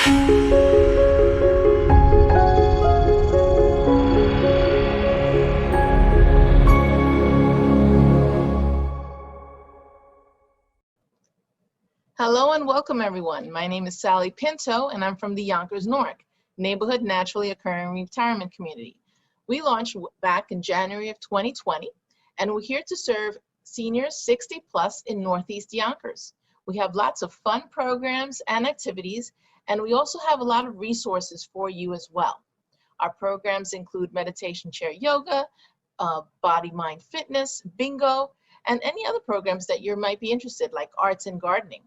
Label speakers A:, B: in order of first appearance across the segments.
A: Hello and welcome everyone. My name is Sally Pinto and I'm from the Yonkers Newark Neighborhood Naturally Occurring Retirement Community. We launched back in January of 2020 and we're here to serve seniors 60 plus in Northeast Yonkers. We have lots of fun programs and activities, and we also have a lot of resources for you as well. Our programs include meditation chair yoga, body mind fitness, bingo, and any other programs that you might be interested, like arts and gardening.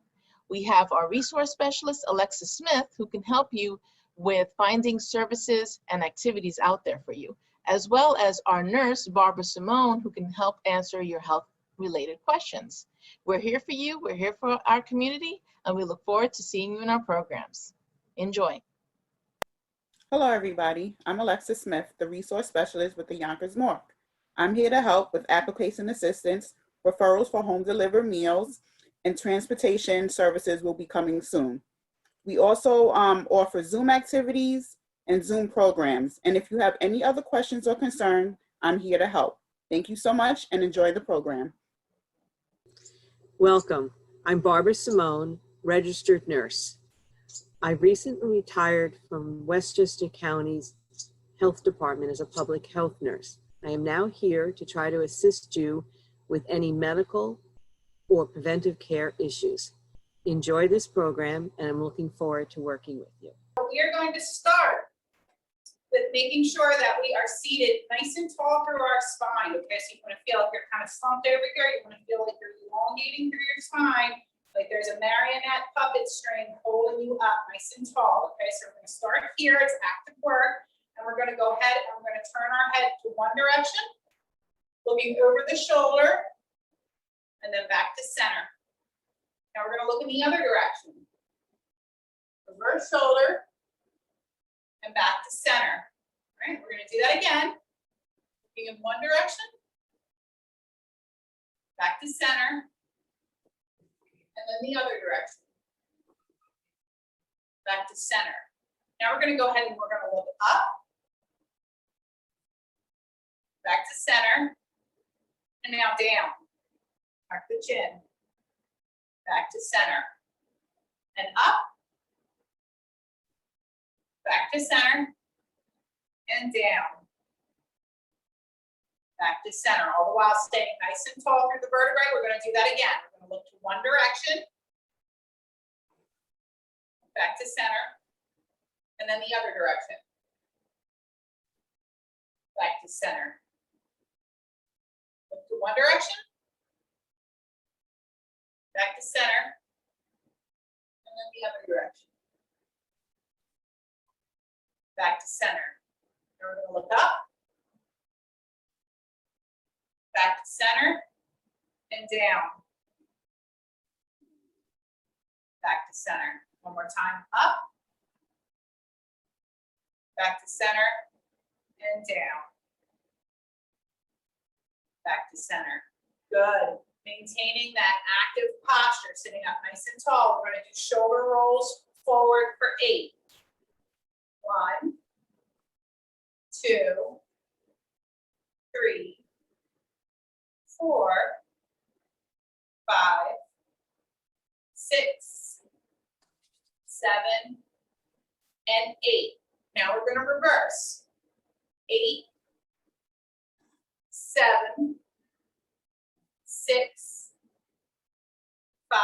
A: We have our resource specialist, Alexa Smith, who can help you with finding services and activities out there for you, as well as our nurse, Barbara Simone, who can help answer your health-related questions. We're here for you, we're here for our community, and we look forward to seeing you in our programs. Enjoy.
B: Hello, everybody. I'm Alexa Smith, the resource specialist with the Yonkers Newark. I'm here to help with application assistance, referrals for home delivered meals, and transportation services will be coming soon. We also offer Zoom activities and Zoom programs. And if you have any other questions or concerns, I'm here to help. Thank you so much and enjoy the program.
C: Welcome. I'm Barbara Simone, registered nurse. I recently retired from Westchester County's Health Department as a public health nurse. I am now here to try to assist you with any medical or preventive care issues. Enjoy this program, and I'm looking forward to working with you.
D: We are going to start with making sure that we are seated nice and tall through our spine. Okay, so you want to feel like you're kind of slumped over here. You want to feel like you're elongating through your spine, like there's a marionette puppet string holding you up nice and tall. Okay, so we're going to start here. It's active work, and we're going to go ahead and we're going to turn our head to one direction, looking over the shoulder, and then back to center. Now we're going to look in the other direction. Reverse shoulder and back to center. All right, we're going to do that again. Looking in one direction, back to center, and then the other direction. Back to center. Now we're going to go ahead and we're going to look up, back to center, and now down. Tuck the chin, back to center, and up, back to center, and down, back to center, all the while staying nice and tall through the vertebrae. We're going to do that again. We're going to look to one direction, back to center, and then the other direction, back to center. Look to one direction, back to center, and then the other direction. Back to center. And we're going to look up, back to center, and down. Back to center. One more time, up, back to center, and down. Back to center. Good. Maintaining that active posture, sitting up nice and tall. We're going to do shoulder rolls forward for 8. 1, 2, 3, 4, 5, 6, 7, and 8. Now we're going to reverse. 8, 7, 6, 5,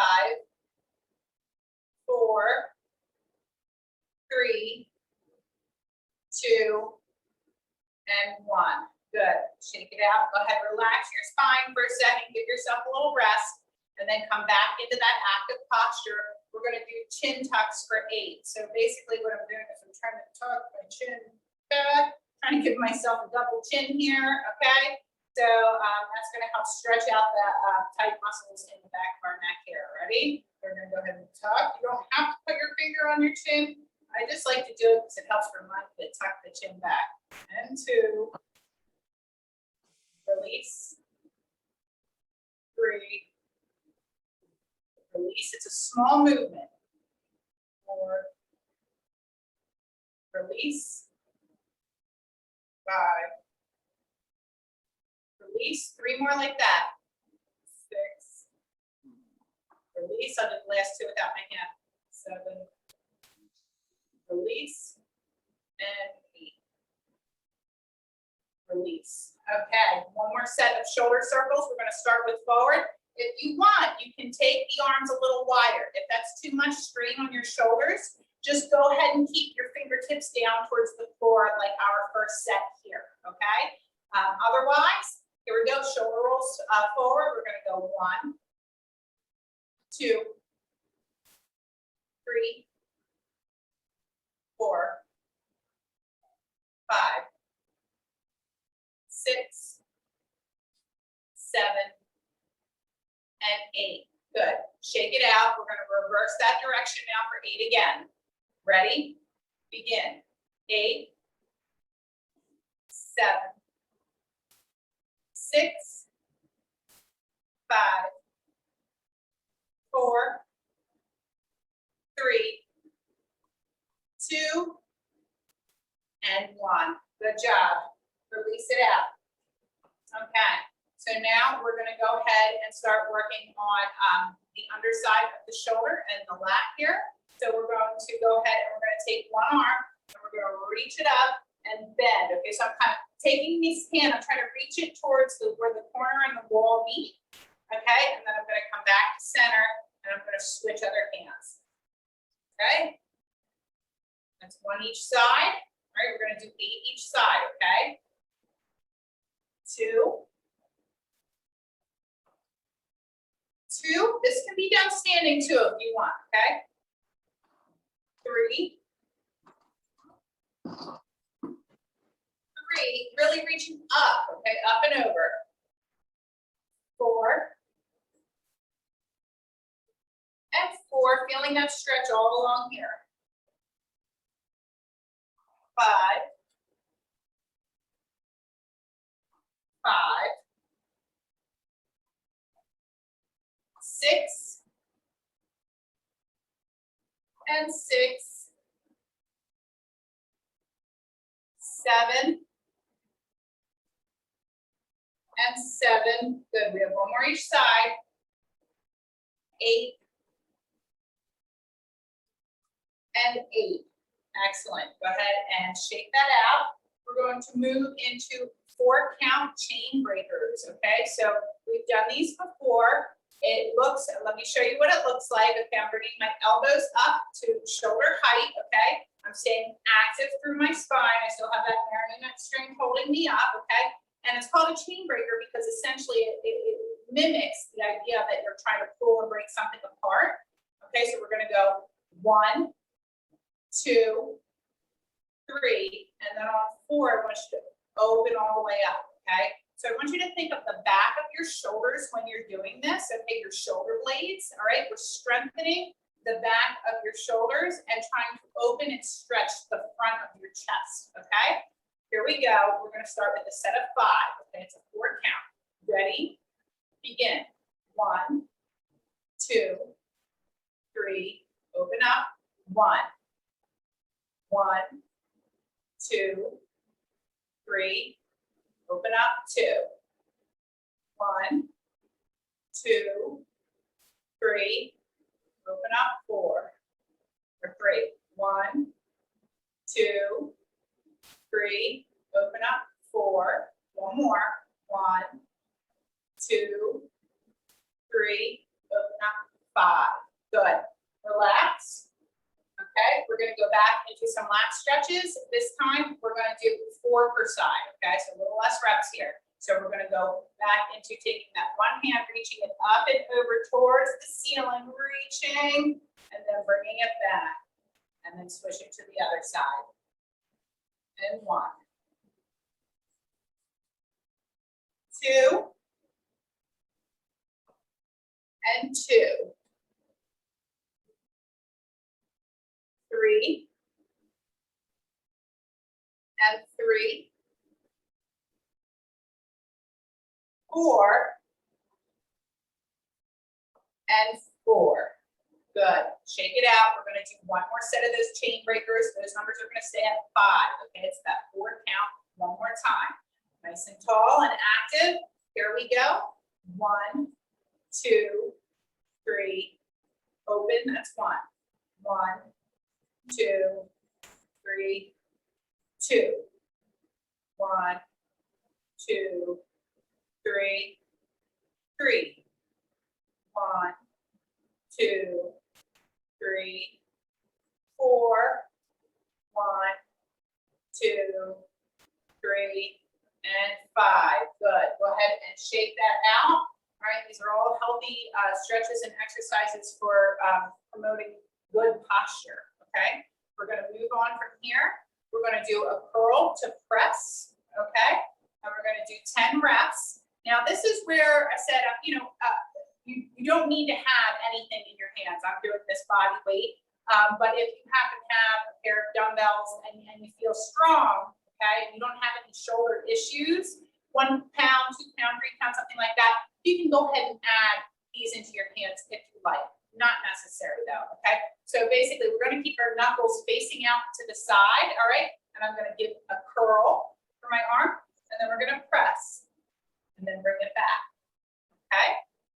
D: 4, 3, 2, and 1. Good. Shake it out. Go ahead, relax your spine for a second. Give yourself a little rest, and then come back into that active posture. We're going to do chin tucks for 8. So basically what I'm doing is I'm trying to tuck my chin back, trying to give myself a double chin here, okay? So that's going to help stretch out the tight muscles in the back of our neck here. Ready? We're going to go ahead and tuck. You don't have to put your finger on your chin. I just like to do it because it helps remind me to tuck the chin back. And 2. Release. 3. Release. It's a small movement. 4. release, 5, release, 3 more like that, 6, release, I'll do the last 2 without my hand, 7, release, and 8, release. Okay, one more set of shoulder circles. We're going to start with forward. If you want, you can take the arms a little wider. If that's too much strain on your shoulders, just go ahead and keep your fingertips down towards the floor like our first set here, okay? Otherwise, here we go, shoulder rolls forward. We're going to go 1, 2, 3, 4, 5, 6, 7, and 8. Good. Shake it out. We're going to reverse that direction now for 8 again. Ready? Begin. 8, 7, 6, 5, 4, 3, 2, and 1. Good job. Release it out. Okay, so now we're going to go ahead and start working on the underside of the shoulder and the lat here. So we're going to go ahead and we're going to take one arm and we're going to reach it up and bend. Okay, so I'm kind of taking this hand, I'm trying to reach it towards where the corner and the wall meet. Okay, and then I'm going to come back to center and I'm going to switch other hands. Okay, that's 1 each side. All right, we're going to do 8 each side. Okay. 2, 2. This can be done standing too if you want, okay? 3, 3, really reaching up, okay? Up and over. 4, and 4, feeling that stretch all along here. 5, 5, 6, and 6, 7, and 7. Good. We have 1 more each side. 8, and 8. Excellent. Go ahead and shake that out. We're going to move into 4 count chain breakers. Okay, so we've done these before. It looks, let me show you what it looks like. Okay, I'm bringing my elbows up to shoulder height. Okay, I'm staying active through my spine. I still have that marionette string holding me up. Okay, and it's called a chain breaker because essentially it mimics the idea that you're trying to pull and break something apart. Okay, so we're going to go 1, 2, 3, and then on 4, I want you to open all the way up. Okay. So I want you to think of the back of your shoulders when you're doing this, okay, your shoulder blades, all right? We're strengthening the back of your shoulders and trying to open and stretch the front of your chest, okay? Here we go. We're going to start with a set of 5, okay? It's a 4 count. Ready? Begin. 1, 2, 3, open up. 1, 1, 2, 3, open up. 2, 1, 2, 3, open up. 4, or 3, 1, 2, 3, open up. 4, 1 more. 1, 2, 3, open up. 5. Good. Relax. Okay, we're going to go back into some lat stretches. This time we're going to do 4 per side. Okay, so a little less reps here. So we're going to go back into taking that one hand, reaching it up and over towards the ceiling, reaching, and then bringing it back, and then switch it to the other side. And 1, 2, and 2. 3, and 3, 4, and 4. Good. Shake it out. We're gonna do one more set of those chain breakers. Those numbers are gonna stay at 5. Okay, it's that 4 count. One more time. Nice and tall and active. Here we go. 1, 2, 3. Open. That's 1. 1, 2, 3, 2. 1, 2, 3, 3. 1, 2, 3, 4. 1, 2, 3, and 5. Good. Go ahead and shake that out. All right, these are all healthy stretches and exercises for promoting good posture. Okay, we're going to move on from here. We're going to do a curl to press. Okay, and we're going to do 10 reps. Now, this is where I said, you don't need to have anything in your hands. I'm doing this body weight. But if you happen to have a pair of dumbbells and you feel strong, okay, and you don't have any shoulder issues, 1 pound, 2 pound, 3 pounds, something like that, you can go ahead and add these into your hands if you like. Not necessary though, okay? So basically we're gonna keep our knuckles facing out to the side, all right? And I'm gonna give a curl for my arm, and then we're gonna press, and then bring it back, okay?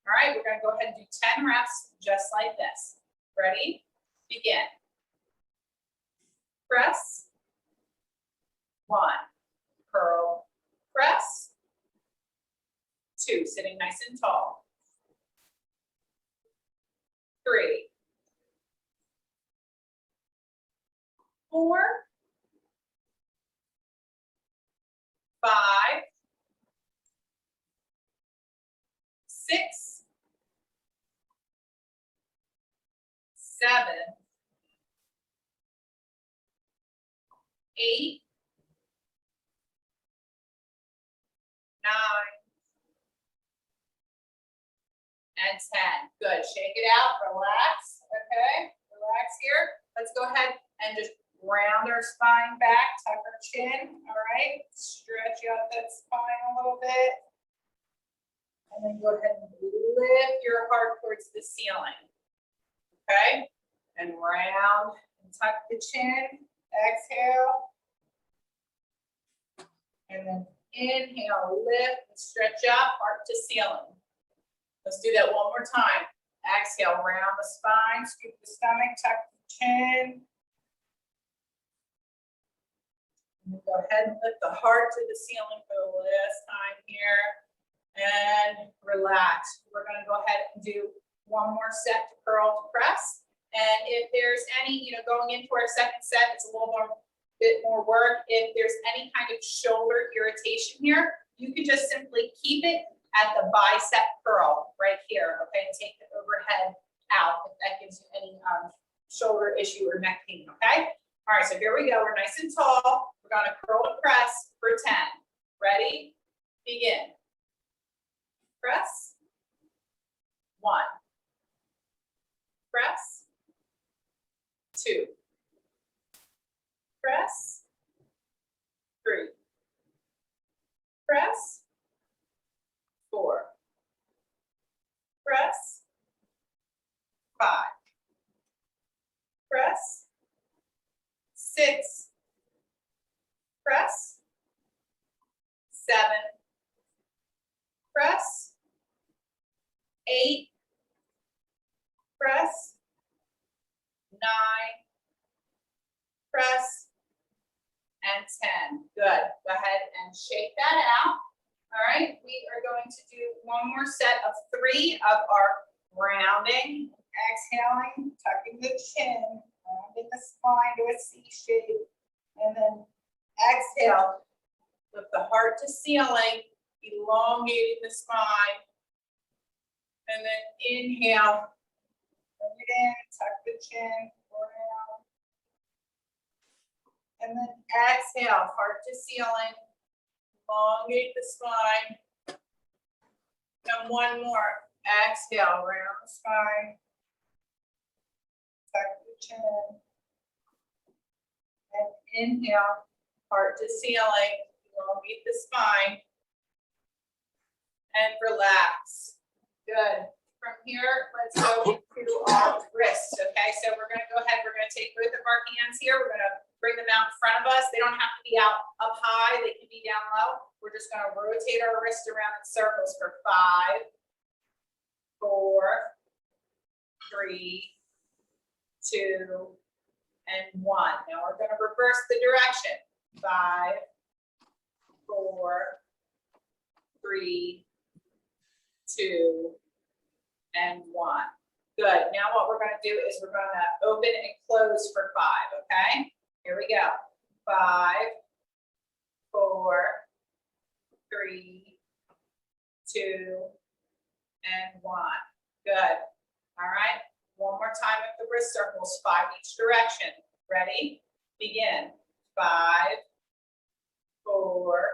D: All right, we're gonna go ahead and do 10 reps just like this. Ready? Begin. Press. 1, curl, press. 2, sitting nice and tall. 3, 4, 5, 6, 7, 8, 9, and 10. Good. Shake it out. Relax. Okay. Relax here. Let's go ahead and just round our spine back. Tuck our chin. All right. Stretch out that spine a little bit. And then go ahead and lift your heart towards the ceiling. Okay. And round and tuck the chin. Exhale. And then inhale, lift and stretch up, heart to ceiling. Let's do that one more time. Exhale, round the spine, scoop the stomach, tuck the chin. And go ahead and lift the heart to the ceiling for the last time here. And relax. We're going to go ahead and do one more set to curl to press. And if there's any, going into our second set, it's a little bit more work. If there's any kind of shoulder irritation here, you can just simply keep it at the bicep curl right here, okay? And take the overhead out if that gives you any shoulder issue or neck pain, okay? All right, so here we go. We're nice and tall. We're gonna curl and press for 10. Ready? Begin. Press. 1. Press. 2. Press. 3. Press. 4. Press. 5. Press. 6. Press. 7. Press. 8. Press. 9. Press. And 10. Good. Go ahead and shake that out. All right, we are going to do one more set of 3 of our rounding, exhaling, tucking the chin, rounding the spine to a C shape, and then exhale, lift the heart to ceiling, elongating the spine, and then inhale, bring it in, tuck the chin, around, and then exhale, heart to ceiling. Elongate the spine. And one more. Exhale, round the spine. Tuck the chin. And inhale, heart to ceiling. Elongate the spine. And relax. Good. from here, let's go into our wrists, okay? So we're gonna go ahead, we're gonna take both of our hands here, we're gonna bring them out in front of us. They don't have to be out up high, they can be down low. We're just gonna rotate our wrist around in circles for 5, 4, 3, 2, and 1. Now we're gonna reverse the direction. 5, 4, 3, 2, and 1. Good. Now what we're going to do is we're going to open and close for 5. Okay. Here we go. 5, 4, 3, 2, and 1. Good. All right. One more time with the wrist circles, 5 each direction. Ready? Begin. 5, 4,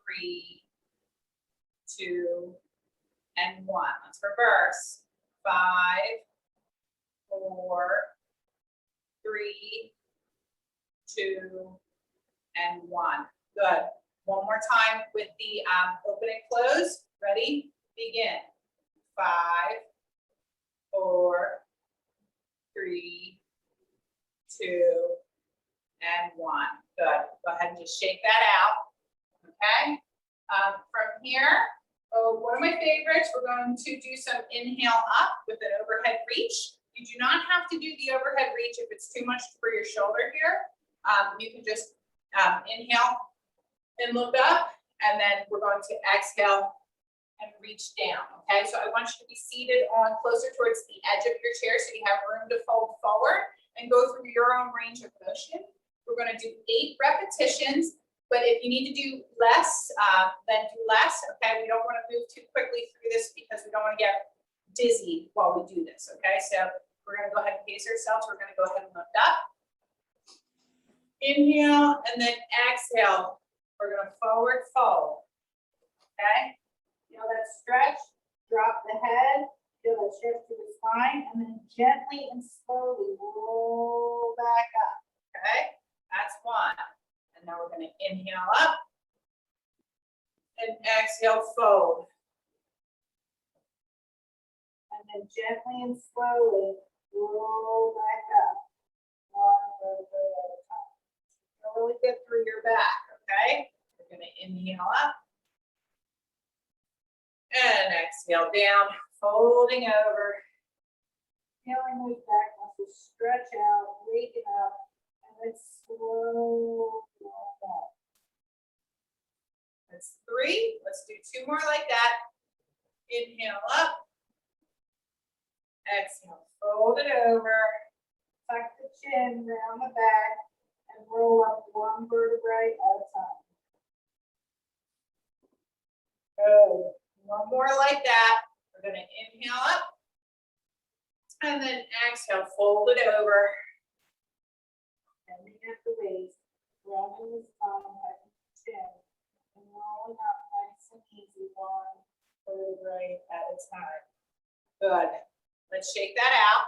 D: 3, 2, and 1. Let's reverse. 5, 4, 3, 2, and 1. Good. One more time with the open and close. Ready? Begin. 5, 4, 3, 2, and 1. Good. Go ahead and just shake that out. Okay. From here, one of my favorites, we're going to do some inhale up with an overhead reach. You do not have to do the overhead reach if it's too much for your shoulder here. You can just inhale and look up, and then we're going to exhale and reach down. Okay, so I want you to be seated on closer towards the edge of your chair so you have room to fold forward and go through your own range of motion. We're going to do 8 repetitions. But if you need to do less, then do less, okay? We don't want to move too quickly through this because we don't want to get dizzy while we do this, okay? So we're going to go ahead and pace ourselves. We're going to go ahead and lift up. Inhale, and then exhale. We're going to forward fold, okay? Feel that stretch, drop the head, feel that shift to the spine, and then gently and slowly roll back up, okay? That's 1. And now we're going to inhale up and exhale, fold. And then gently and slowly roll back up. 1 vertebra at a time. Really good through your back, okay? We're going to inhale up and exhale down, folding over. Feeling those back muscles stretch out, waking up, and then slow. That's 3. Let's do 2 more like that. Inhale up. Exhale. Fold it over. Tuck the chin around the back and roll up 1 vertebrae at a time. Good. 1 more like that. We're going to inhale up. And then exhale. Fold it over. Bending at the waist. Rounding the spine at the chin. And rolling up nice and easy, 1 vertebrae at a time. Good. Let's shake that out.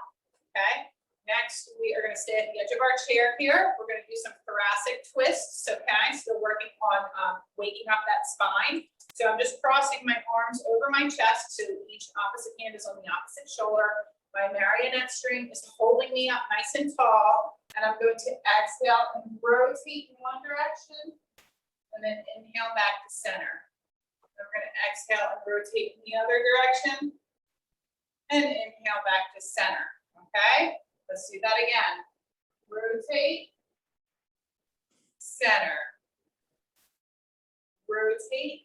D: Okay. Next, we are going to stay at the edge of our chair here. We're going to do some thoracic twists. Okay. Still working on waking up that spine. So I'm just crossing my arms over my chest so each opposite hand is on the opposite shoulder. My marionette string is holding me up nice and tall. And I'm going to exhale and rotate in one direction. And then inhale back to center. Then we're going to exhale and rotate in the other direction. And inhale back to center. Okay? Let's do that again. Rotate, center. Rotate,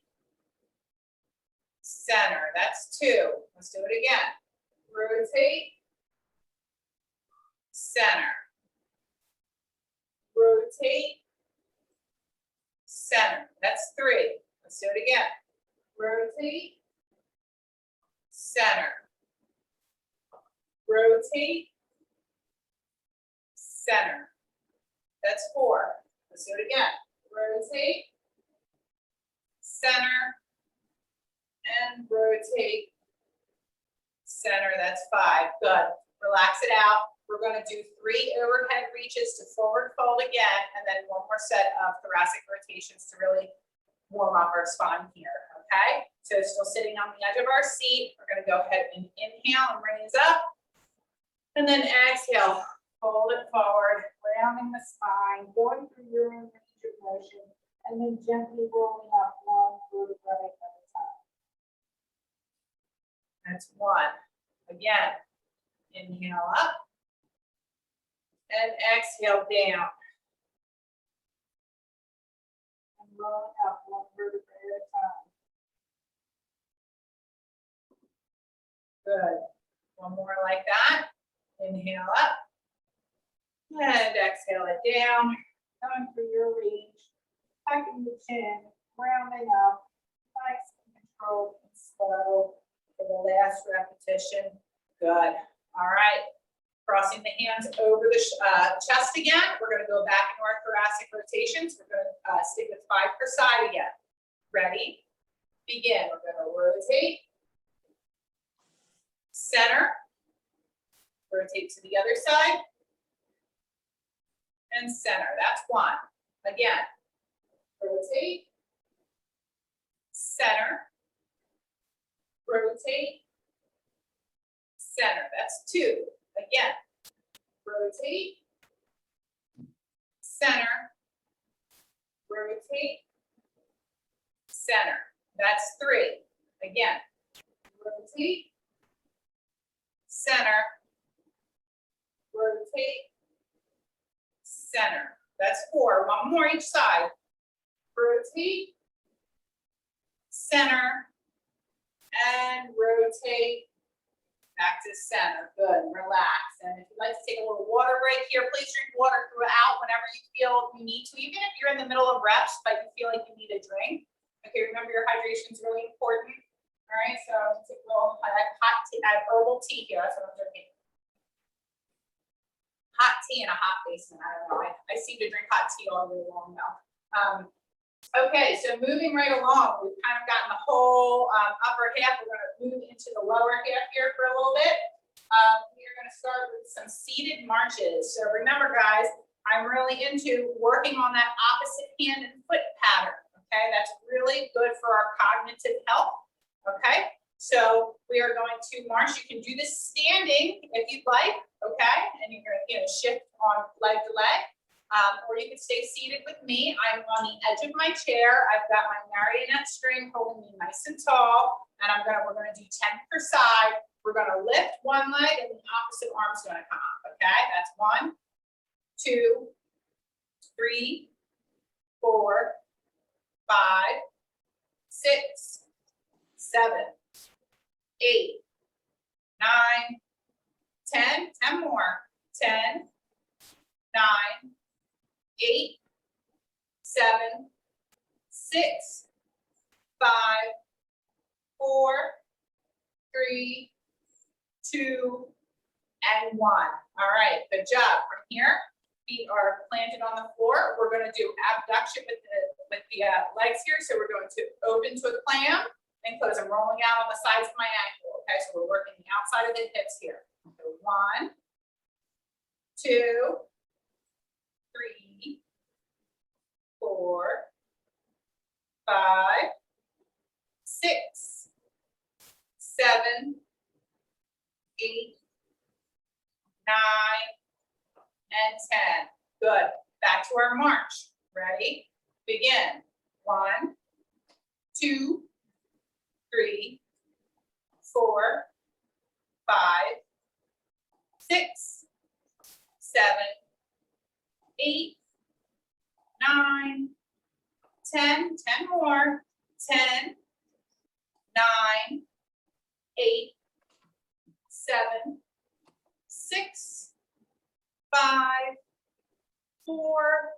D: center. That's 2. Let's do it again. Rotate, center. Rotate, center. That's 3. Let's do it again. Rotate, center. Rotate, center. That's 4. Let's do it again. Rotate, center, and rotate, center. That's 5. Good. Relax it out. We're going to do 3 overhead reaches to forward fold again, and then 1 more set of thoracic rotations to really warm up our spine here. okay? So still sitting on the edge of our seat. We're gonna go ahead and inhale and raise up. And then exhale, fold it forward, rounding the spine, going through your range of motion, and then gently rolling up one vertebrae at a time. That's one. Again, inhale up and exhale down. And rolling up one vertebrae at a time. Good. One more like that. Inhale up and exhale it down. Going through your range, tucking the chin, rounding up, nice and controlled and slow for the last repetition. Good. All right. Crossing the hands over the chest again. We're going to go back into our thoracic rotations. We're going to stick with 5 per side again. Ready? Begin. We're going to rotate. Center. Rotate to the other side. And center. That's one. Again. Rotate. Center. Rotate. Center. That's 2. Again. Rotate. Center. Rotate. Center. That's 3. Again. Rotate. Center. Rotate. Center. That's 4. One more each side. Rotate. Center. And rotate. Back to center. Good. Relax. And if you'd like to take a little water break here, please drink water throughout whenever you feel you need to, even if you're in the middle of reps, but you feel like you need a drink. Okay, remember your hydration is really important. All right, so take a little hot tea, herbal tea here. That's what I'm drinking. Hot tea in a hot basement. I don't know. I seem to drink hot tea all day long now. Okay, so moving right along, we've kind of gotten the whole upper half. We're going to move into the lower half here for a little bit. We are going to start with some seated marches. So remember, guys, I'm really into working on that opposite hand and foot pattern. Okay, that's really good for our cognitive health. Okay, so we are going to march. You can do this standing if you'd like. Okay, and you're going to shift on leg to leg. Or you can stay seated with me. I'm on the edge of my chair. I've got my marionette string holding me nice and tall. And we're gonna do 10 per side. We're gonna lift one leg and the opposite arm's gonna come up. Okay, that's 1, 2, 3, 4, 5, 6, 7, 8, 9, 10. 10 more. 10, 9, 8, 7, 6, 5, 4, 3, 2, and 1. All right, good job. From here, feet are planted on the floor. We're going to do abduction with the legs here. So we're going to open to a clam and close. I'm rolling out on the sides of my ankle. Okay, so we're working the outside of the hips here. So 1, 2, 3, 4, 5, 6, 7, 8, 9, and 10. Good. Back to our march. Ready? Begin. 1, 2, 3, 4, 5, 6, 7, 8, 9, 10. 10 more. 10, 9, 8, 7, 6, 5, 4,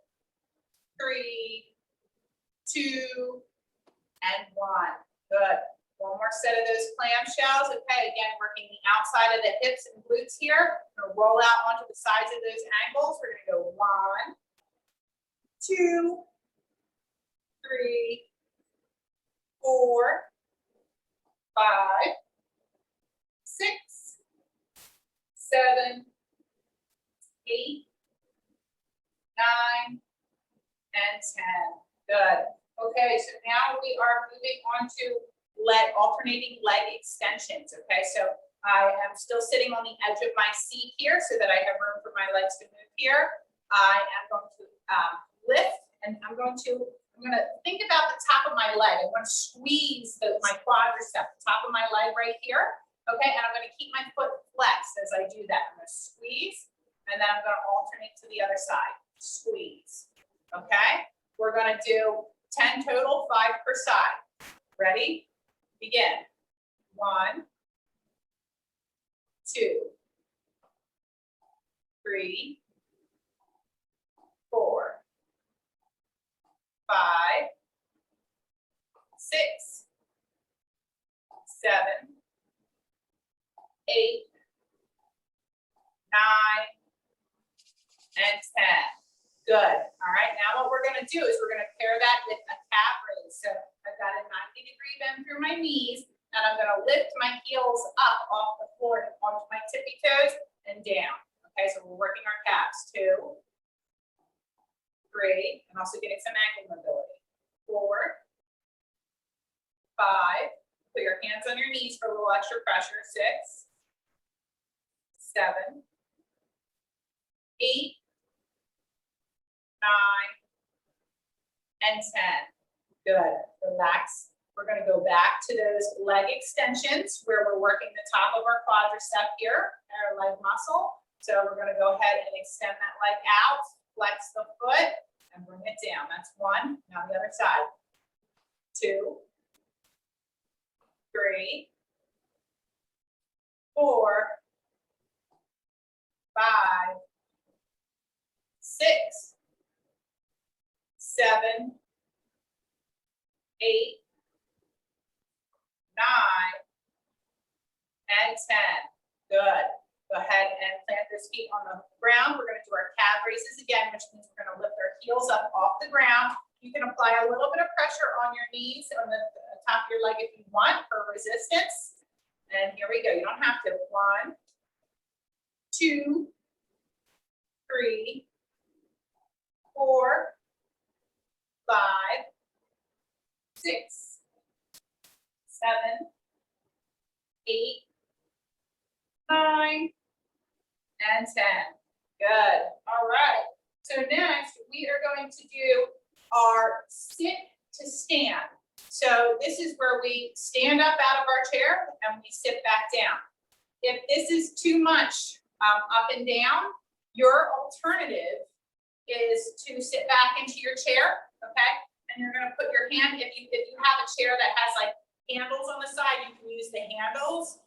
D: 3, 2, and 1. Good. One more set of those clamshells. Okay, again, working the outside of the hips and glutes here. We're going to roll out onto the sides of those ankles. We're going to go 1, 2, 3, 4, 5, 6, 7, 8, 9, and 10. Good. Okay, so now we are moving on to alternating leg extensions. Okay, so I am still sitting on the edge of my seat here so that I have room for my legs to move here. I am going to lift, and I'm going to think about the top of my leg. I want to squeeze my quadricep, the top of my leg right here. Okay, and I'm going to keep my foot flexed as I do that. I'm going to squeeze, and then I'm going to alternate to the other side. Squeeze. Okay, we're going to do 10 total, 5 per side. Ready? Begin. 1, 2, 3, 4, 5, 6, 7, 8, 9, and 10. Good. All right. Now what we're going to do is we're going to pair that with a calf raise. So I've got a 90-degree bend through my knees, and I'm going to lift my heels up off the floor onto my tippy toes and down. Okay. So we're working our calves. 2, 3, and also getting some ankle mobility. 4, 5. Put your hands on your knees for a little extra pressure. 6, 7, 8, 9, and 10. Good. Relax. We're going to go back to those leg extensions where we're working the top of our quadricep here, our leg muscle. So we're going to go ahead and extend that leg out, flex the foot, and bring it down. That's 1. Now the other side. 2, 3, 4, 5, 6, 7, 8, 9, and 10. Good. Go ahead and plant those feet on the ground. We're going to do our calf raises again, which means we're going to lift our heels up off the ground. You can apply a little bit of pressure on your knees on the top of your leg if you want for resistance. And here we go. You don't have to. 1, 2, 3, 4, 5, 6, 7, 8, 9, and 10. Good. All right. So next we are going to do our sit to stand. So this is where we stand up out of our chair and we sit back down. If this is too much up and down, your alternative is to sit back into your chair, okay? And you're gonna put your hand, if you have a chair that has like handles on the side, you can use the handles.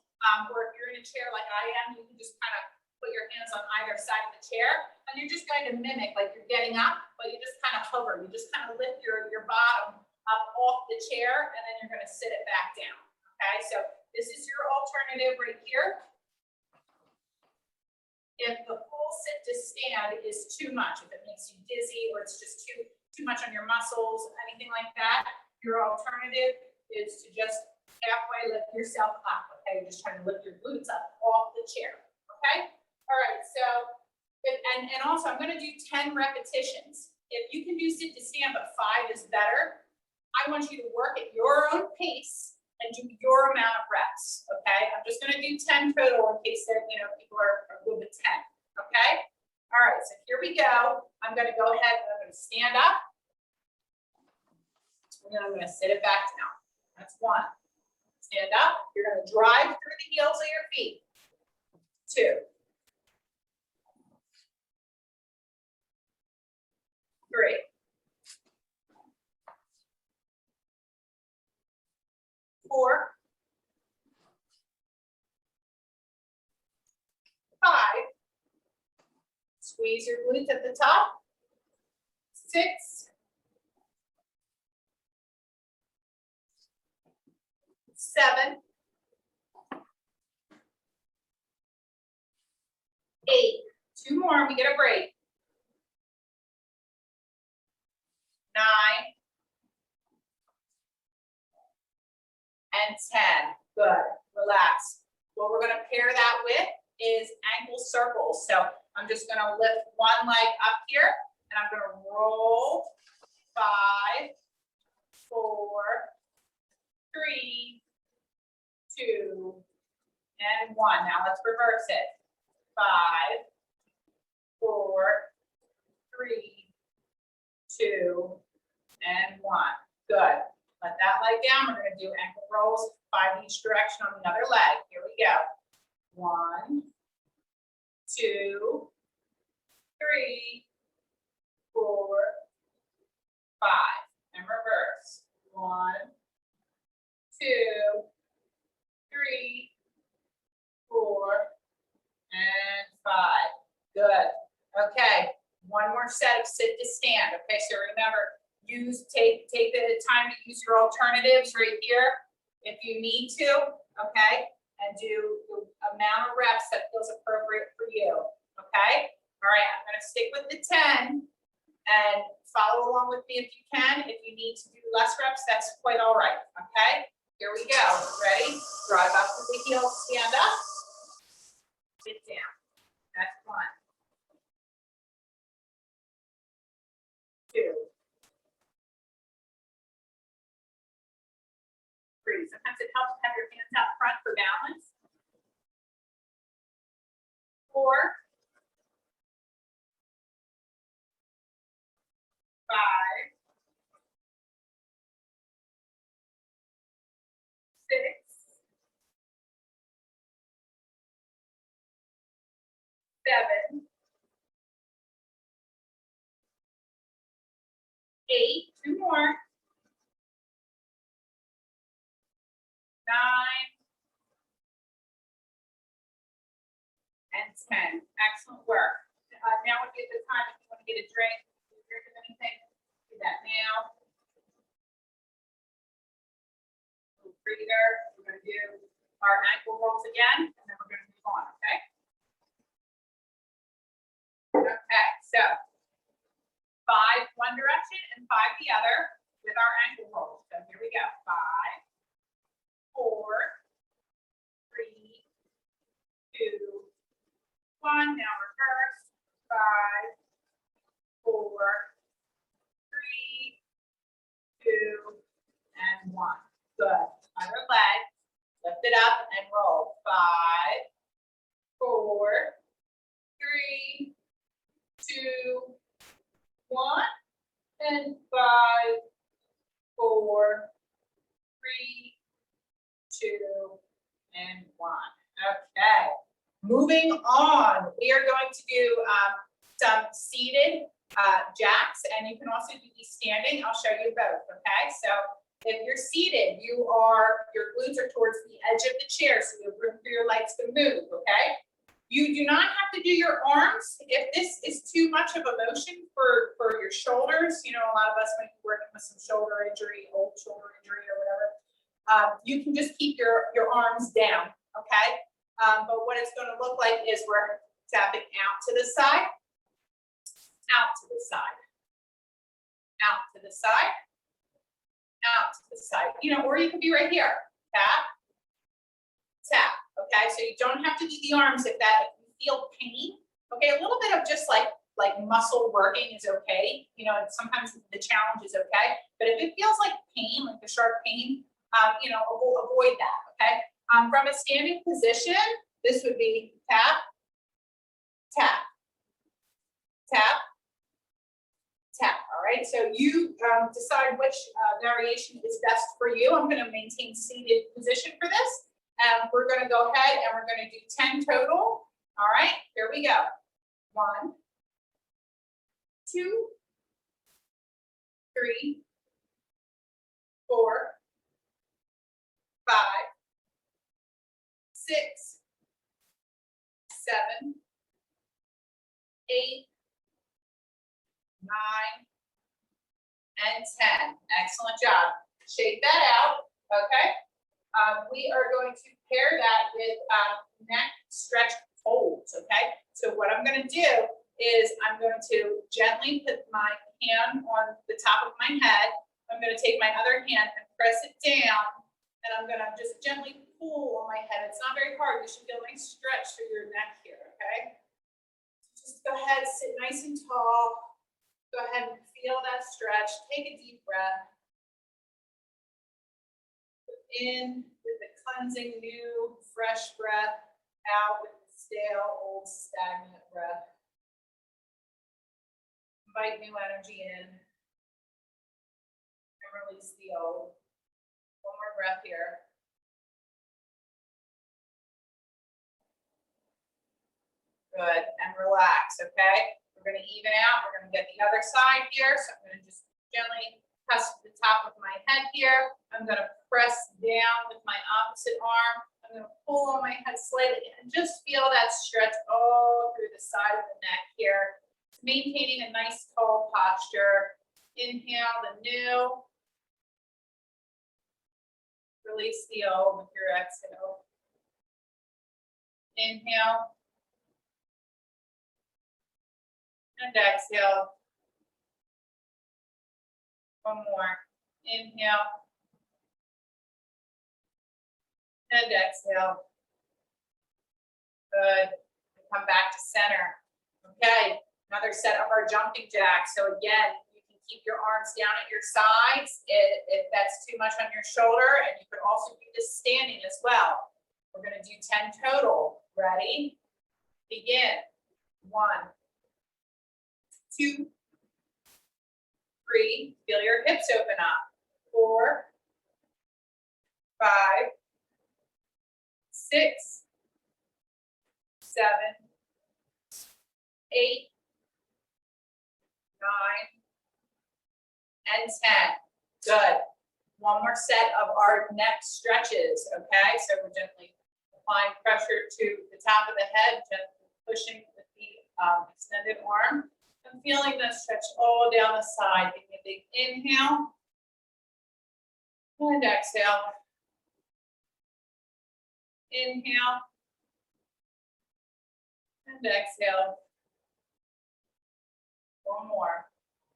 D: Or if you're in a chair like I am, you can just kind of put your hands on either side of the chair. And you're just going to mimic, like you're getting up, but you just kind of hover. You just kind of lift your bottom up off the chair, and then you're going to sit it back down. Okay, so this is your alternative right here. If the full sit to stand is too much, if it makes you dizzy or it's just too much on your muscles, anything like that, your alternative is to just halfway lift yourself up. Okay, you're just trying to lift your glutes up off the chair. Okay, all right. So, and also I'm going to do 10 repetitions. If you can do sit to stand, but 5 is better. I want you to work at your own pace and do your amount of reps. Okay, I'm just going to do 10 total in case there, people are good with 10. Okay, all right. So here we go. I'm going to go ahead and I'm going to stand up, and then I'm going to sit it back down. That's 1. Stand up. You're going to drive through the heels of your feet. 2, 3, 4, 5. Squeeze your glutes at the top. 6, 7, 8. 2 more and we get a break. 9 and 10. Good. Relax. What we're going to pair that with is ankle circles. So I'm just going to lift one leg up here and I'm going to roll 5, 1. Now let's reverse it. 5, 4, 3, 2, and 1. Good. Let that leg down. We're going to do ankle rolls, 5 each direction on the other leg. Here we go. 1, 2, 3, 4, 5. And reverse. 1, 2, 3, 4, and 5. Good. Okay. One more set of sit to stand. Okay, so remember, take the time to use your alternatives right here if you need to, okay? And do the amount of reps that feels appropriate for you, okay? All right, I'm gonna stick with the 10 and follow along with me if you can. If you need to do less reps, that's quite all right, okay? Here we go. Ready? Drive up to the heels, stand up, sit down. That's 1, 2, 3. Sometimes it helps to have your hands out front for balance. 4, 5, 6, 7, 8. 2 more. 9, and 10. Excellent work. Now would be the time if you want to get a drink, if you're drinking anything, do that now. Little breather. We're going to do our ankle rolls again, and then we're going to move on, okay? Okay, so 5 one direction and 5 the other with our ankle rolls. So here we go. 5, 4, 3, 2, 1. Now reverse. 5, 4, 3, 2, and 1. Good. Other leg. Lift it up and roll. 5, 4, 3, 2, 1. And 5, 4, 3, 2, and 1. Okay. Moving on, we are going to do some seated jacks, and you can also do these standing. I'll show you both, okay? So if you're seated, your glutes are towards the edge of the chair, so you have room for your legs to move, okay? You do not have to do your arms. If this is too much of a motion for your shoulders, you know, a lot of us might be working with some shoulder injury, old shoulder injury or whatever, you can just keep your arms down, okay? But what it's going to look like is we're tapping out to the side, out to the side, out to the side, out to the side. You know, or you could be right here. Tap, tap. Okay, so you don't have to do the arms if you feel pain. Okay, a little bit of just like muscle working is okay. You know, sometimes the challenge is okay. But if it feels like pain, like a sharp pain, you know, avoid that. Okay. From a standing position, this would be tap, tap, tap, tap. All right. So you decide which variation is best for you. I'm going to maintain seated position for this. We're going to go ahead and we're going to do 10 total. All right. Here we go. 1, 2, 3, 4, 5, 6, 7, 8, 9, and 10. Excellent job. Shake that out. Okay. We are going to pair that with neck stretch holds. Okay. So what I'm going to do is I'm going to gently put my hand on the top of my head. I'm going to take my other hand and press it down, and I'm going to just gently pull on my head. It's not very hard. You should feel a nice stretch through your neck here, okay? Just go ahead, sit nice and tall. Go ahead and feel that stretch. Take a deep breath. Put in with the cleansing, new, fresh breath. Out with the stale, old, stagnant breath. Invite new energy in. And release the old. One more breath here. Good, and relax, okay? We're gonna even out, we're gonna get the other side here, so I'm gonna just gently press the top of my head here. I'm gonna press down with my opposite arm. I'm gonna pull on my head slightly and just feel that stretch all through the side of the neck here. Maintaining a nice tall posture. Inhale the new. Release the old with your exhale. Inhale. And exhale. One more. Inhale. And exhale. Good. Come back to center. Okay. Another set of our jumping jacks. So again, you can keep your arms down at your sides if that's too much on your shoulder. And you can also do this standing as well. We're going to do 10 total. Ready? Begin. 1, 2, 3, feel your hips open up. 4, 5, 6, 7, 8, 9, and 10. Good. One more set of our neck stretches, okay? So we're gently applying pressure to the top of the head, gently pushing with the extended arm. I'm feeling that stretch all down the side. Give me a big inhale and exhale. Inhale and exhale. One more.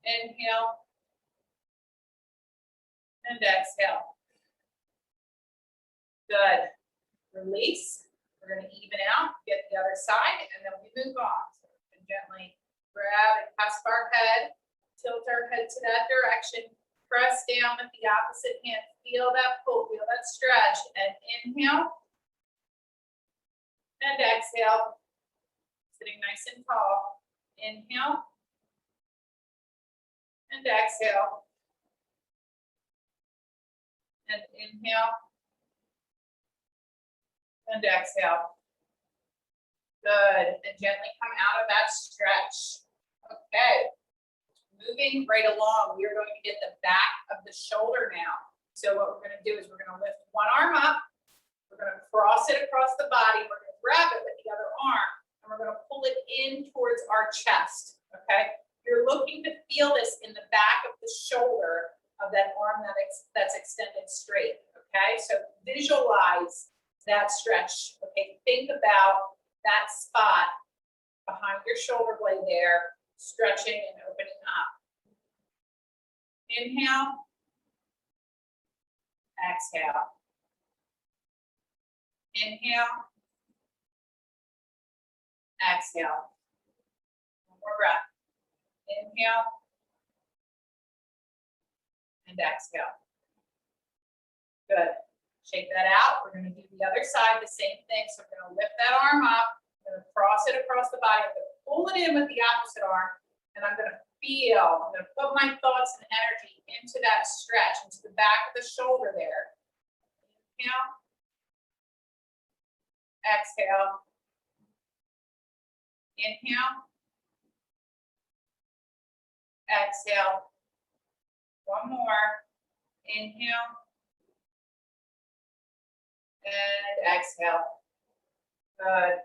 D: Inhale and exhale. Good. Release. We're going to even out, get the other side, and then we move on. So we can gently grab and cusp our head, tilt our head to that direction, press down with the opposite hand, feel that pull, feel that stretch, and inhale and exhale, sitting nice and tall. Inhale and exhale, and inhale and exhale. Good, and gently come out of that stretch. Okay, moving right along, we are going to get the back of the shoulder now. So what we're going to do is we're going to lift one arm up, we're going to cross it across the body, we're going to grab it with the other arm, and we're going to pull it in towards our chest, okay? You're looking to feel this in the back of the shoulder of that arm that's extended straight, okay? So visualize that stretch, okay? Think about that spot behind your shoulder blade there, stretching and opening up. Inhale, exhale. Inhale, exhale. One more breath. Inhale and exhale. Good. Shake that out. We're going to do the other side, the same thing. So we're going to lift that arm up. I'm going to cross it across the body. I'm going to pull it in with the opposite arm. And I'm going to feel, I'm going to put my thoughts and energy into that stretch, into the back of the shoulder there. Inhale. Exhale. Inhale. Exhale. One more. Inhale. And exhale. Good.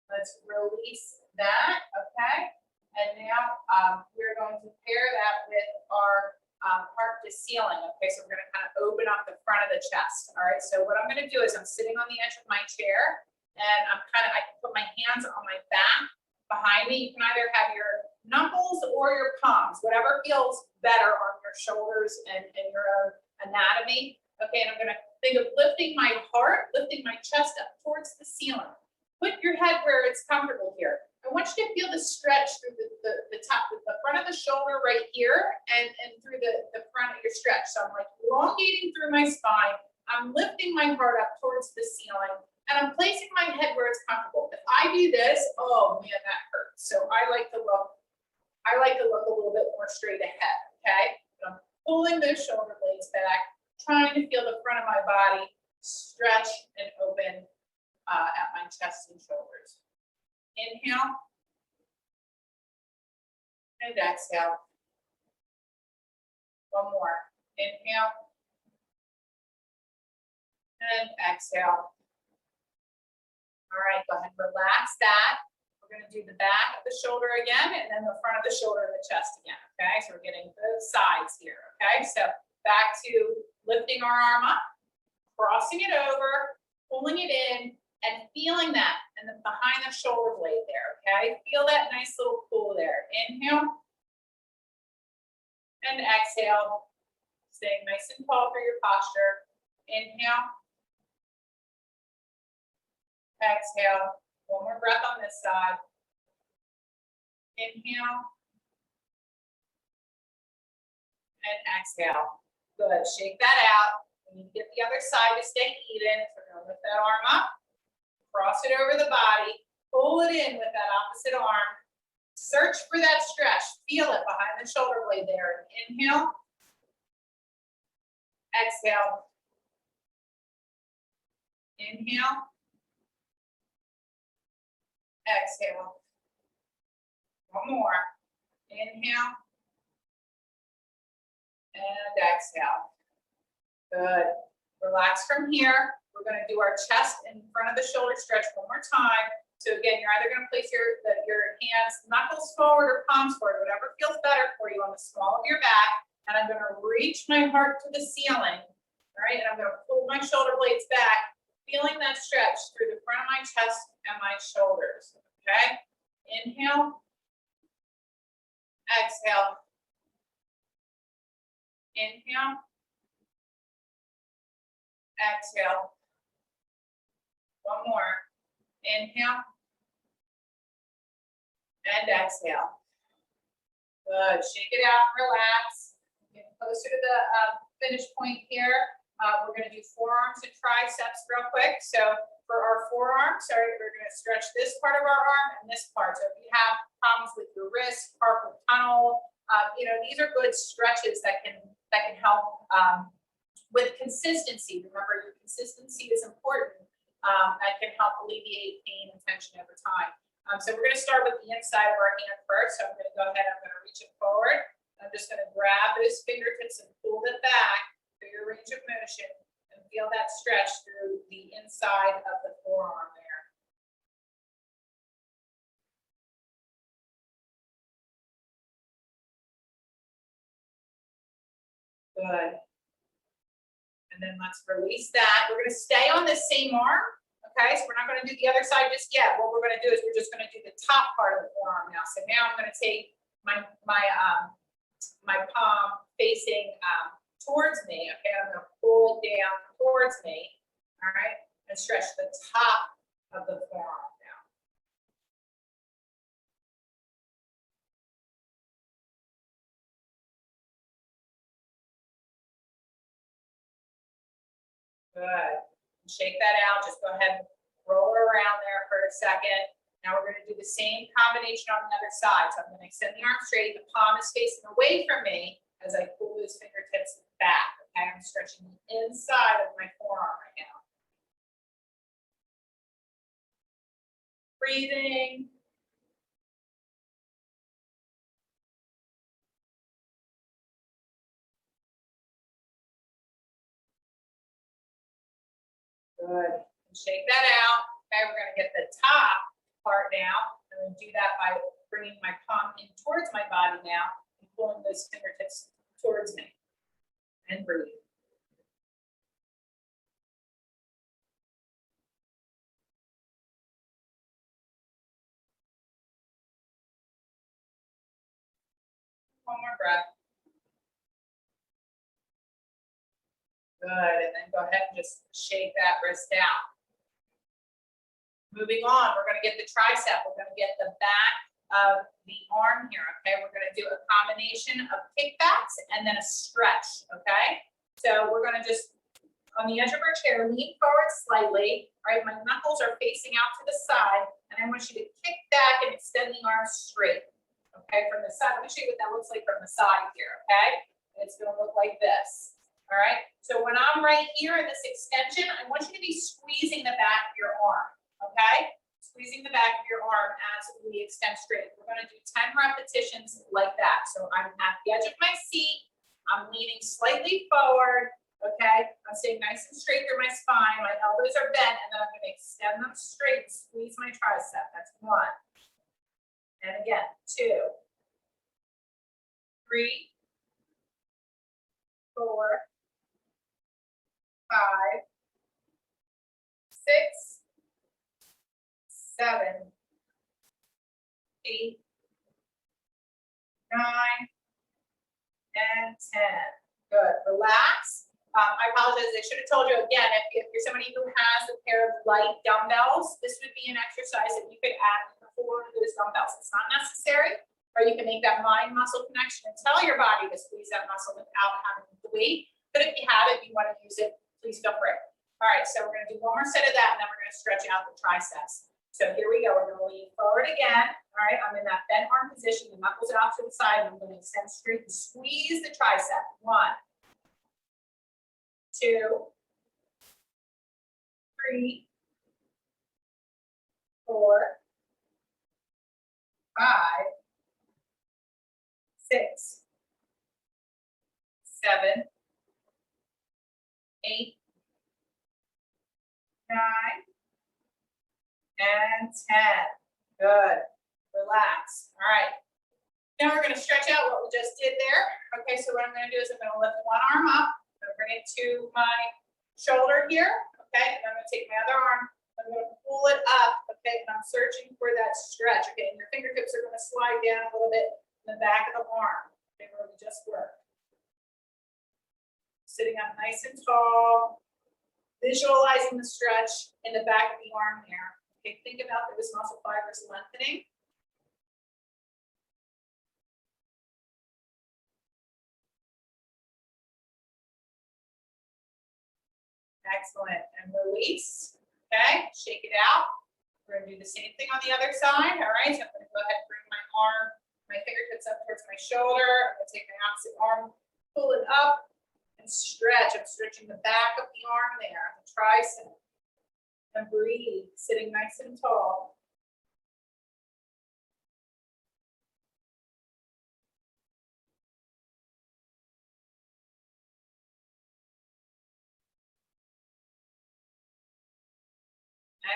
D: Let's release that, okay? And now we're going to pair that with our heart to ceiling, okay? So we're gonna kind of open up the front of the chest, all right? So what I'm gonna do is I'm sitting on the edge of my chair and I can put my hands on my back behind me. You can either have your knuckles or your palms, whatever feels better on your shoulders and your own anatomy. Okay, and I'm gonna think of lifting my heart, lifting my chest up towards the ceiling. Put your head where it's comfortable here. I want you to feel the stretch through the top, the front of the shoulder right here and through the front of your stretch. So I'm like elongating through my spine. I'm lifting my heart up towards the ceiling. And I'm placing my head where it's comfortable. If I do this, oh man, that hurts. So I like to look a little bit more straight ahead, okay? But I'm pulling those shoulder blades back, trying to feel the front of my body stretch and open at my chest and shoulders. Inhale. And exhale. One more. Inhale. And exhale. All right, go ahead and relax that. We're going to do the back of the shoulder again, and then the front of the shoulder and the chest again, okay? So we're getting both sides here, okay? So back to lifting our arm up, crossing it over, pulling it in, and feeling that, and then behind the shoulder blade there, okay? Feel that nice little pull there. Inhale. And exhale. Staying nice and tall for your posture. Inhale. Exhale. One more breath on this side. Inhale. And exhale. Good. Shake that out. We need to get the other side to stay even. So we're going to lift that arm up. Cross it over the body. Pull it in with that opposite arm. Search for that stretch. Feel it behind the shoulder blade there. Inhale. Exhale. Inhale. Exhale. One more. Inhale. And exhale. Good. Relax from here. We're going to do our chest in front of the shoulder stretch one more time. So again, you're either going to place your hands, knuckles forward or palms forward, whatever feels better for you on the small of your back. And I'm going to reach my heart to the ceiling. All right. And I'm going to pull my shoulder blades back, feeling that stretch through the front of my chest and my shoulders. Okay. Inhale. Exhale. Inhale. Exhale. One more. Inhale. And exhale. Good. Shake it out and relax. Get closer to the finish point here. We're going to do forearms and triceps real quick. So for our forearms, we're going to stretch this part of our arm and this part. So if you have problems with your wrist, carpal tunnel, these are good stretches that can help with consistency. Remember, your consistency is important. That can help alleviate pain and tension over time. So we're going to start with the inside of our hand first. So I'm going to go ahead, I'm going to reach it forward. I'm just going to grab those fingertips and pull them back through your range of motion and feel that stretch through the inside of the forearm there. Good. And then let's release that. We're going to stay on the same arm. Okay, so we're not going to do the other side just yet. What we're going to do is we're just going to do the top part of the forearm now. So now I'm going to take my palm facing towards me. Okay, I'm going to pull it down towards me. All right, and stretch the top of the forearm now. Good. Shake that out. Just go ahead and roll it around there for a second. Now we're going to do the same combination on the other side. So I'm going to extend the arm straight. The palm is facing away from me as I pull those fingertips back. Okay, I'm stretching the inside of my forearm right now. Breathing. Good. And shake that out. Okay, we're going to get the top part now. I'm going to do that by bringing my palm in towards my body now and pulling those fingertips towards me. And breathe. One more breath. Good, and then go ahead and just shake that wrist down. Moving on, we're going to get the tricep. We're going to get the back of the arm here, okay? We're going to do a combination of kickbacks and then a stretch, okay? So we're going to just On the edge of our chair, lean forward slightly. All right, my knuckles are facing out to the side, and I want you to kick back and extend the arms straight. Okay, from the side. Let me show you what that looks like from the side here. Okay, it's going to look like this. All right, so when I'm right here in this extension, I want you to be squeezing the back of your arm. Okay, squeezing the back of your arm as we extend straight. We're going to do 10 repetitions like that. So I'm at the edge of my seat. I'm leaning slightly forward. Okay, I'm staying nice and straight through my spine. My elbows are bent, and then I'm going to extend them straight, squeeze my tricep. That's 1. And again, 2, 3, 4, 5, 6, 7, 8, 9, and 10. Good. Relax. I apologize. I should have told you again, if you're somebody who has a pair of light dumbbells, this would be an exercise that you could add before those dumbbells. It's not necessary, or you can make that mind muscle connection and tell your body to squeeze that muscle without having the weight. But if you have it, you want to use it, please feel free. All right, so we're going to do one more set of that, and then we're going to stretch out the triceps. So here we go. We're going to lean forward again. All right, I'm in that bent arm position. The knuckles out to the side. And I'm going to extend straight and squeeze the tricep. 1, 2, 3, 4, 5, 6, 7, 8, 9, and 10. Good. Relax. All right. Now we're going to stretch out what we just did there. Okay, so what I'm going to do is I'm going to lift one arm up. I'm going to bring it to my shoulder here. Okay, and I'm going to take my other arm. I'm going to pull it up. Okay, and I'm searching for that stretch. Okay, and your fingertips are going to slide down a little bit in the back of the arm. Okay, where we just worked. Sitting up nice and tall. Visualizing the stretch in the back of the arm there. Okay, think about those muscle fibers lengthening. Excellent. And release. Okay, shake it out. We're going to do the same thing on the other side. All right, so I'm going to go ahead and bring my arm, my fingertips up towards my shoulder. I'm going to take my opposite arm, pull it up, and stretch. I'm stretching the back of the arm there, the tricep. And breathe, sitting nice and tall.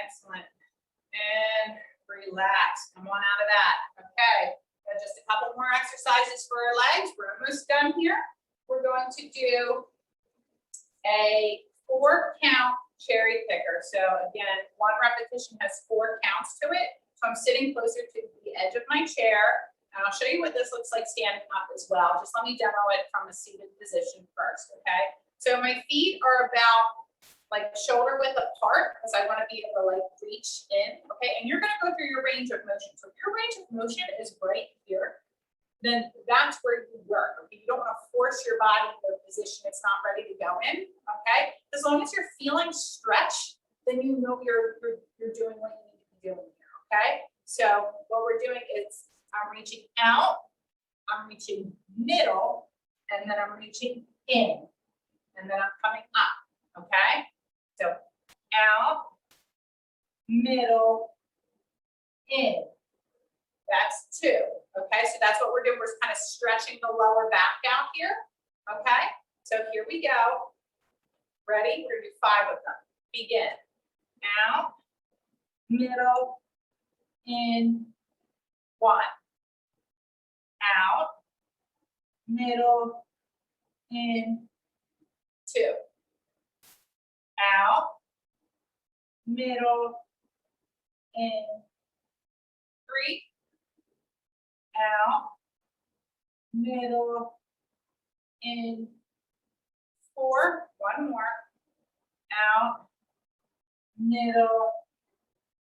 D: Excellent. And relax. Come on out of that. Okay. Got just a couple more exercises for our legs. We're almost done here. We're going to do a 4-count cherry picker. So again, 1 repetition has 4 counts to it. So I'm sitting closer to the edge of my chair. And I'll show you what this looks like standing up as well. Just let me demo it from a seated position first, okay? So my feet are about like shoulder width apart because I want to be able to like reach in, okay? And you're going to go through your range of motion. So if your range of motion is right here, then that's where you work. Okay, you don't want to force your body into a position it's not ready to go in. Okay, as long as you're feeling stretch, then you know you're doing what you need to be doing here. Okay, so what we're doing is I'm reaching out, I'm reaching middle, and then I'm reaching in, and then I'm coming up. Okay, so out, middle, in. That's 2. Okay, so that's what we're doing. We're kind of stretching the lower back out here. Okay, so here we go. Ready? We're going to do 5 of them. Begin. Out, middle, in, 1. Out, middle, in, 2. Out, middle, in, 3. Out, middle, in, 4, 1 more, out, middle,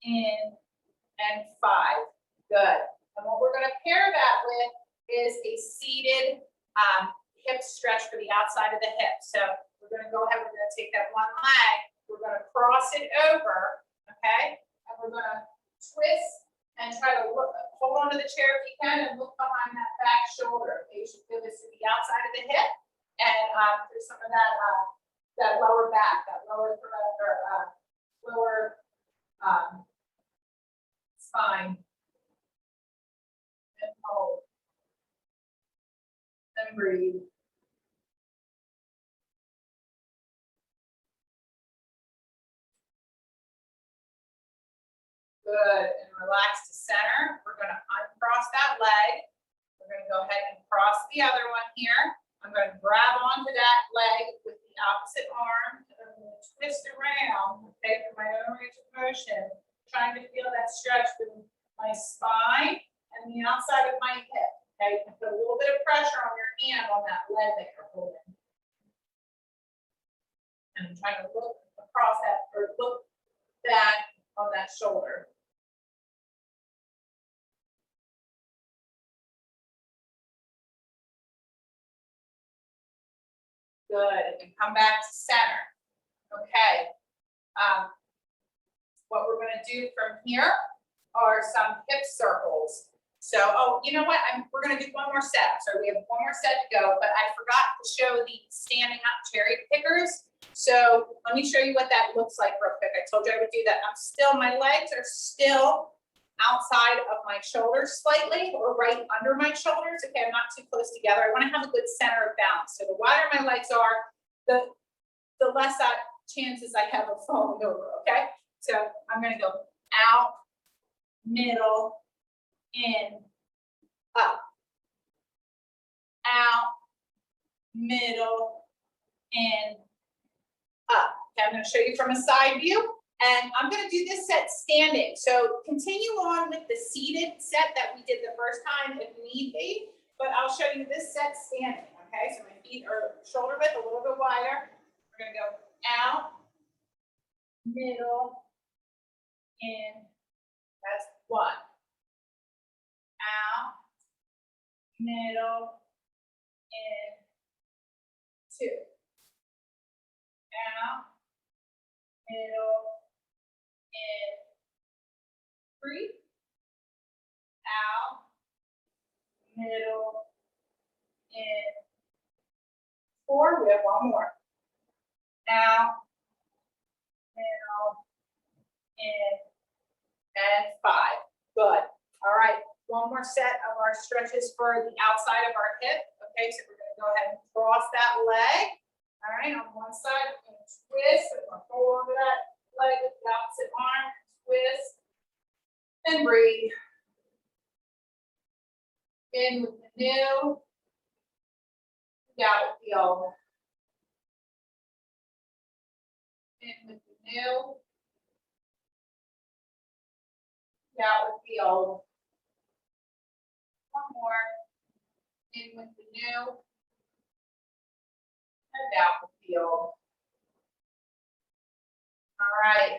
D: in, and 5. Good. And what we're going to pair that with is a seated hip stretch for the outside of the hip. So we're we're gonna go ahead, we're gonna take that one leg, we're gonna cross it over, okay? And we're gonna twist and try to look, hold on to the chair if you can and look behind that back shoulder. Okay, you should feel this to the outside of the hip and there's some of that that lower back, that lower spine. And hold. And breathe. Good, and relax to center. We're gonna uncross that leg. We're gonna go ahead and cross the other one here. I'm gonna grab onto that leg with the opposite arm, and I'm gonna twist around, okay, for my own range of motion, trying to feel that stretch with my spine and the outside of my hip. Okay, you can put a little bit of pressure on your hand on that leg that you're holding. And I'm trying to look across that, or look back on that shoulder. Good, and come back to center. Okay. What we're gonna do from here are some hip circles. So, oh, you know what? We're gonna do one more set. So we have one more set to go, but I forgot to show the standing up cherry pickers. So let me show you what that looks like real quick. I told you I would do that. My legs are still outside of my shoulders slightly, or right under my shoulders. Okay, I'm not too close together. I want to have a good center of balance. So the wider my legs are, the less chances I have of falling over. Okay, so I'm going to go out, middle, in, up, out, middle, in, up. Okay, I'm going to show you from a side view. And I'm going to do this set standing. So continue on with the seated set that we did the first time if need be, but I'll show you this set standing. Okay, so my feet are shoulder width, a little bit wider. We're going to go out, middle, in. That's one. Out, middle, in, two. Out, middle, in, three, out, middle, in, four. We have one more. Out, middle, in, and five. Good. All right. One more set of our stretches for the outside of our hip. Okay, so we're going to go ahead and cross that leg. All right, on one side, I'm going to twist. I'm going to hold over that leg with the opposite arm, twist, and breathe. In with the new, out with the old. In with the new, out with the old. One more. In with the new, and out with the old. All right,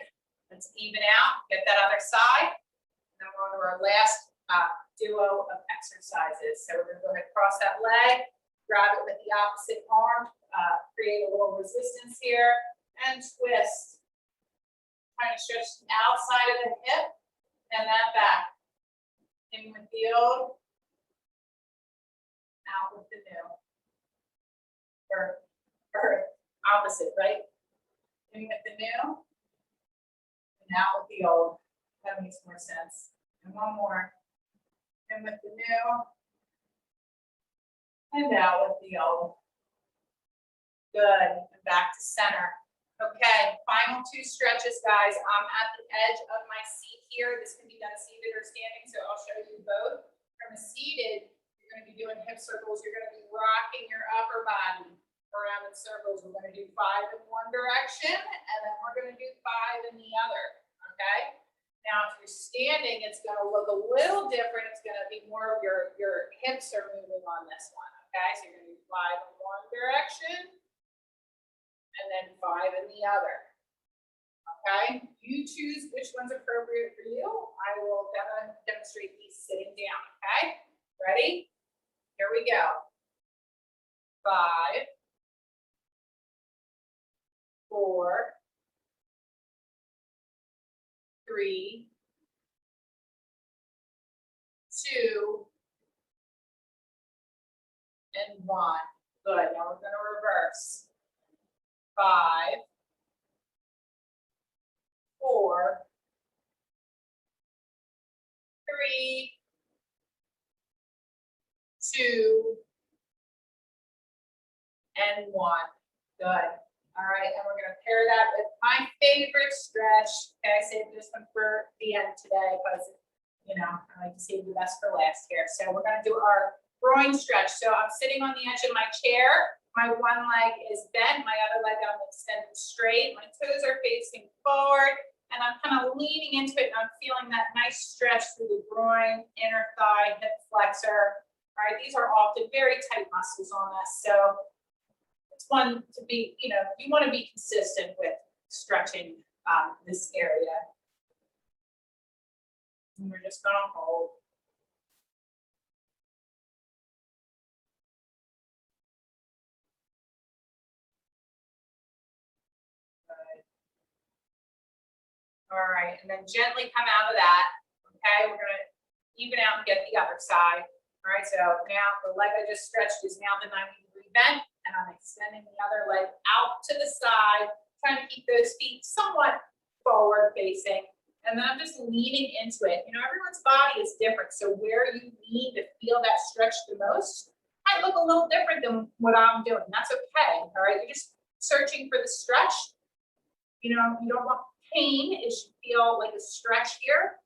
D: let's even out, get that other side. And then we're on to our last duo of exercises. So we're gonna go ahead and cross that leg, grab it with the opposite arm, create a little resistance here, and twist. Trying to stretch the outside of the hip and that back. In with the old, out with the new. Or opposite, right? In with the new, and out with the old. That makes more sense. And one more. In with the new, and out with the old. Good. And back to center. Okay, final two stretches, guys. I'm at the edge of my seat here. This can be done seated or standing, so I'll show you both. From a seated, you're going to be doing hip circles. You're going to be rocking your upper body around in circles. We're going to do 5 in one direction, and then we're going to do 5 in the other. Okay. Now, if you're standing, it's going to look a little different. It's going to be more of your hips are moving on this one. Okay, so you're going to do 5 in one direction, and then 5 in the other. Okay, you choose which one's appropriate for you. I will demonstrate these sitting down. Okay, ready? Here we go. 5, 4, 3, 2, and 1. Good. Now we're going to reverse. 5, 4, 3, 2, and 1. Good. All right, and we're going to pair that with my favorite stretch. Okay, I saved this one for the end today because, you know, I like to save the best for last here. So we're going to do our groin stretch. So I'm sitting on the edge of my chair. My one leg is bent. My other leg I'm extended straight. My toes are facing forward. And I'm kind of leaning into it. And I'm feeling that nice stretch through the groin, inner thigh, hip flexor. All right, these are often very tight muscles on us. So it's one to be, you know, you want to be consistent with stretching this area. And we're just going to hold. Good. All right, and then gently come out of that. Okay, we're going to even out and get the other side. All right, so now the leg I just stretched is now the 90-degree bend. And I'm extending the other leg out to the side, trying to keep those feet somewhat forward facing. And then I'm just leaning into it. You know, everyone's body is different. So where you need to feel that stretch the most might look a little different than what I'm doing. That's okay. All right. You're just searching for the stretch. You know, you don't want pain. It should feel like a stretch here.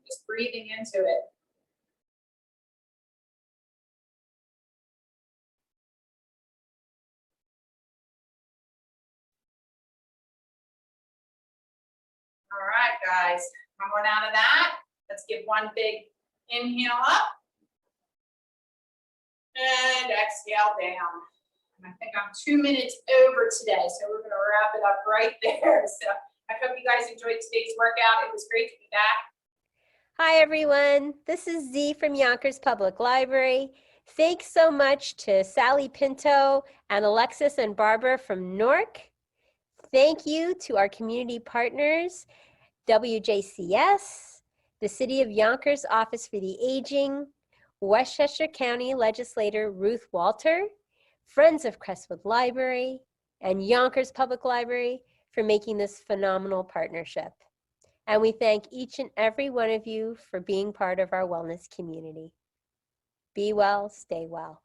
D: Just breathing into it. All right, guys, coming out of that, let's give one big inhale up and exhale down. And I think I'm 2 minutes over today, so we're gonna wrap it up right there. So I hope you guys enjoyed today's workout. It was great to be back.
E: Hi, everyone. This is Z from Yonkers Public Library. Thanks so much to Sally Pinto and Alexis and Barbara from Newark. Thank you to our community partners, WJCS, the City of Yonkers Office for the Aging, Westchester County Legislator Ruth Walter, Friends of Crestwood Library, and Yonkers Public Library for making this phenomenal partnership. And we thank each and every one of you for being part of our wellness community. Be well, stay well.